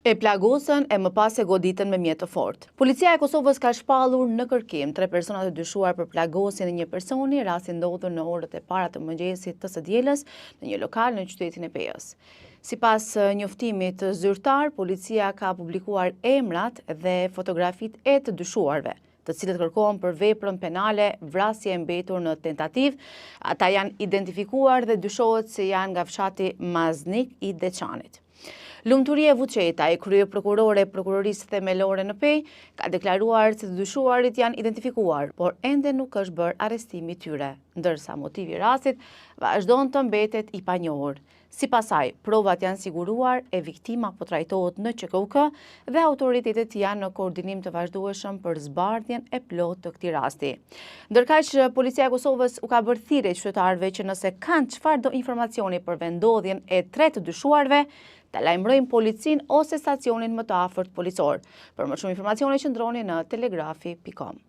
E plagosën e më pas e goditën me mjet të fortë. Policia e Kosovës ka shpallur në kërkim 3 persona të dyshuar për plagosjen e një personi, rasti ndodhur në orët e para të mëngjesit të së dielës në një lokal në qytetin e Pejës. Sipas njoftimit zyrtar, policia ka publikuar emrat dhe fotografitë e të dyshuarve, të cilët kërkohen për veprën penale vrasje e mbetur në tentativë. Ata janë identifikuar dhe dyshohet se janë nga fshati Maznik i Deçanit. Lumturia Vuçeta, e kryeprokurore e prokurorisë themelore në Pejë, ka deklaruar se të dyshuarit janë identifikuar, por ende nuk është bërë arrestimi i tyre, ndërsa motivi i rastit vazhdon të mbetet i panjohur. Sipas saj, provat janë siguruar e viktima po trajtohet në QKUK dhe autoritetet janë në koordinim të vazhdueshëm për zbardhjen e plotë të këtij rasti. Ndërkaq, policia e Kosovës u ka bërë thirrje qytetarëve që nëse kanë çfarëdo informacioni për vendodhjen e 3 të dyshuarve, ta lajmërojnë policinë ose stacionin më të afërt policor. Për më shumë informacione qëndroni në telegrafi.com.